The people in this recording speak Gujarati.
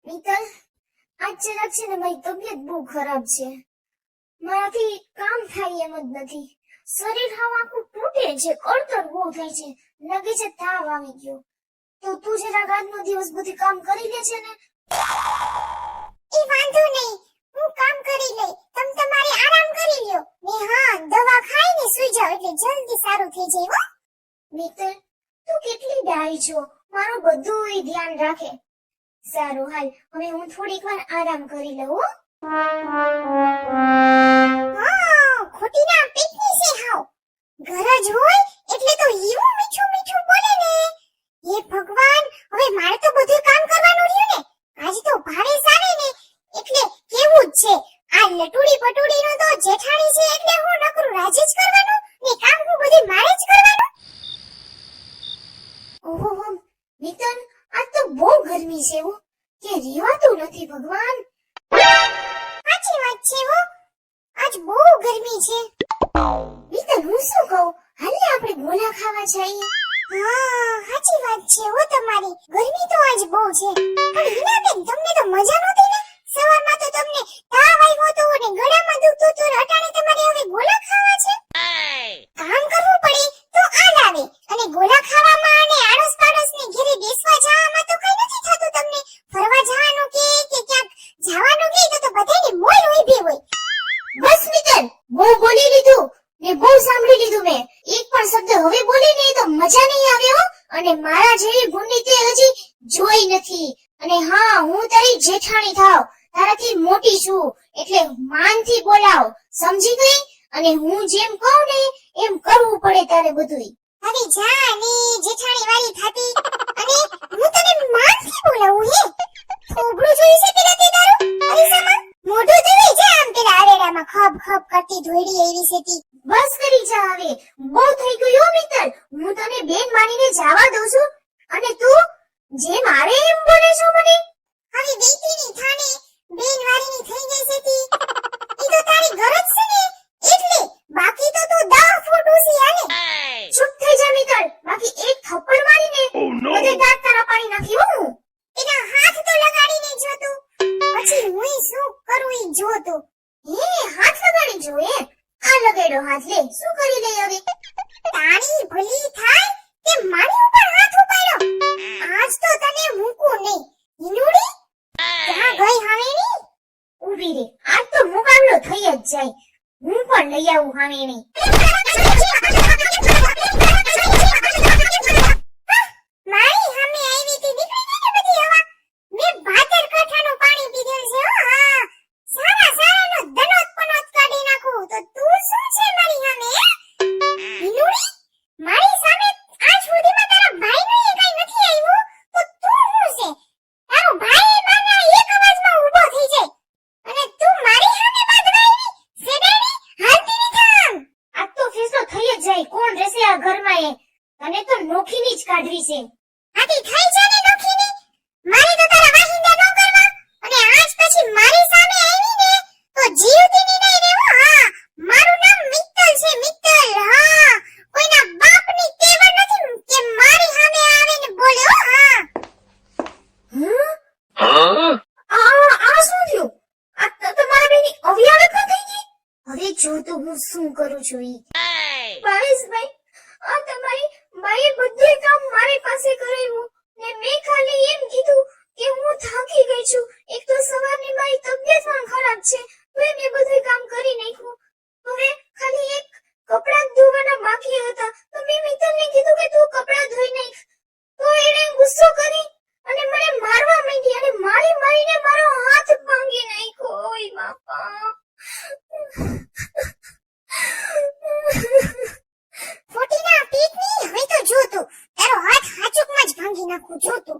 મિત્તલ, આજ જરાક છે ને મારી તબિયત બહુ ખરાબ છે. મારાથી કામ થાય એમ જ નથી. શરીર હાવ આખું તૂટે છે, કળતર બહુ થાય છે. લાગે છે તાવ આવી ગયો. તો તું જરાક આજનો દિવસ બધું કામ કરી લે છે ને? એ વાંધો નહીં, હું કામ કરી લઈ. તમ તમારે આરામ કરી લ્યો ને હા, દવા ખાઈને સૂઈ જાવ એટલે જલ્દી સારું થઈ જાય હો. મિત્તલ, તું કેટલી ડાઈ છો, મારું બધુંય ધ્યાન રાખે. સારું હાલ, હવે હું થોડીક વાર આરામ કરી લઉં હો. હા, ખોટી ના પેટની છે હાવ. ગરજ હોય એટલે તો એવું મીઠું મીઠું બોલે ને. હે ભગવાન, હવે મારે તો બધું કામ કરવાનું રહ્યું ને. આજ તો ભારે સારે ને એટલે કેવું જ છે. આ લટુડી પટુડી નો તો જેઠાણી છે એટલે હું નકરું રાજ જ કરવાનું ને કામ હું બધું મારે જ કરવાનું. ઓહો, મિત્તલ, આજ તો બહુ ગરમી છે હો, કે રહેવાતું નથી ભગવાન. સાચી વાત છે હો, આજ બહુ ગરમી છે. મિત્તલ, હું શું કહું, હાલ ને આપણે ગોલા ખાવા જઈએ. હા, સાચી વાત છે હો તમારી. ગરમી તો આજ બહુ છે. પણ હિનાબેન, તમને તો મજા નહોતી ને? સવારમાં તો તમને તાવ આવ્યો હતો ને ગળામાં દુખતું હતું ને અટાણે તમારે હવે ગોલા ખાવા છે? કામ કરવું પડે તો આલ આવે અને ગોલા ખાવામાં અને આડોસ પાડોશને ઘરે બેસવા જવામાં તો કઈ નથી થતું તમને. ફરવા જવાનું કે ક્યાંક જવાનું કે તો બધાની મોજ ઉભી હોય. બસ મિત્તલ, બહુ બોલી લીધું ને બહુ સાંભળી લીધું મેં. એક પણ શબ્દ હવે બોલી ને તો મજા નહીં આવે હો. અને મારા જેવી ગુંડી તે હજી જોઈ નથી. અને હા, હું તારી જેઠાણી થાવ, તારાથી મોટી છું, એટલે માનથી બોલાવ, સમજી ગઈ? અને હું જેમ કહું ને એમ કરવું પડે તારે બધુંય. હવે જા ને જેઠાણી વાળી થાતી. અને હું તને માનથી બોલાવું હે? થોબડું જોઈ છે પેલા તે તારું અરીસામાં? મોઢું જોઈ જા આમ પેલા આરેડામાં ખબ ખબ કરતી ધોઈડી એવી છે તી. બસ કરી જા હવે, બહુ થઈ ગયું હો મિત્તલ. હું તને બેન માનીને જવા દઉં છું અને તું જે મારે એમ બોલે છો મને. હવે બેટીની થાને બેન વાળીની થઈ ગઈ છે તી. ઈ તો તારી ગરજ છે ને એટલે, બાકી તો તું 10 ફૂટ ઊંચી હાલે. ચૂપ થઈ જા મિત્તલ, બાકી એક થપ્પડ મારીને બધે દાંત તારા પાડી નાખી હો હું. એના હાથ તો લગાડીને જો તું. પછી હું શું કરું ઈ જો તું. હે, હાથ લગાડી જો એ? આ લગાડ્યો હાથ, લે શું કરી લે હવે? તારી ભલી થાય તે મારી ઉપર હાથ ઉપાડ્યો. આજ તો તને મૂકું નહીં. હિનુડી ક્યાં ગઈ હાવેણી? ઊભી રે, આજ તો મુકાબલો થઈ જ જાય. હું પણ લઈ આવું હાવેણી. મારી સામે આવી તી નીકળી ગઈ ને બધી હવા. મેં ભાદર કાંઠાનું પાણી પીધેલ છે હો. હા, સારા સારાનો દનોત પનોત કાઢી નાખું તો તું શું છે મારી સામે? હિનુડી, મારી સામે આજ સુધીમાં તારા ભાઈનું કઈ નથી આવ્યું તો તું શું છે? તારો ભાઈ માના એક અવાજમાં ઊભો થઈ જાય અને તું મારી સામે બાંધવા આવી? સેડાણી હાલતી ની થામ. આજ તો ફેસલો થઈ જ જાય. કોણ રહેશે આ ઘરમાં? એ તને તો નોખીની જ કાઢવી છે. આથી થઈ છે ને નોખીની. મારે તો તારા વાહિંદા ન કરવા અને આજ પછી મારી સામે આવી ને તો જીવતીની નહીં રહેવું. હા, મારું નામ મિત્તલ છે, મિત્તલ. હા, કોઈના બાપની તેવડ નથી કે મારી સામે આવે ને બોલે હો. હા, આ શું થયું? આ તો તમારા બેની અવિયાળ થઈ ગઈ. હવે જો તો હું શું કરું છું ઈ. ભાઈ, આ તમારી બાઈએ બધું કામ મારી પાસે કરાવ્યું ને મેં ખાલી એમ કીધું કે હું થાકી ગઈ છું. એક તો સવારની મારી તબિયત પણ ખરાબ છે તો મેં બધું કામ કરી નાખ્યું. હવે ખાલી એક કપડાં ધોવાના બાકી હતા તો મેં મિત્તલને કીધું કે તું કપડાં ધોઈ નાખ. તો એણે ગુસ્સો કરી અને મને મારવા માંડી અને મારીને મારો હાથ ભાંગી નાખ્યો. ઓય બાપા. ખોટીના પેટની. હવે તો જો તું તારો હાથ હાચુકમાં જ ભાંગી નાખું. જો તું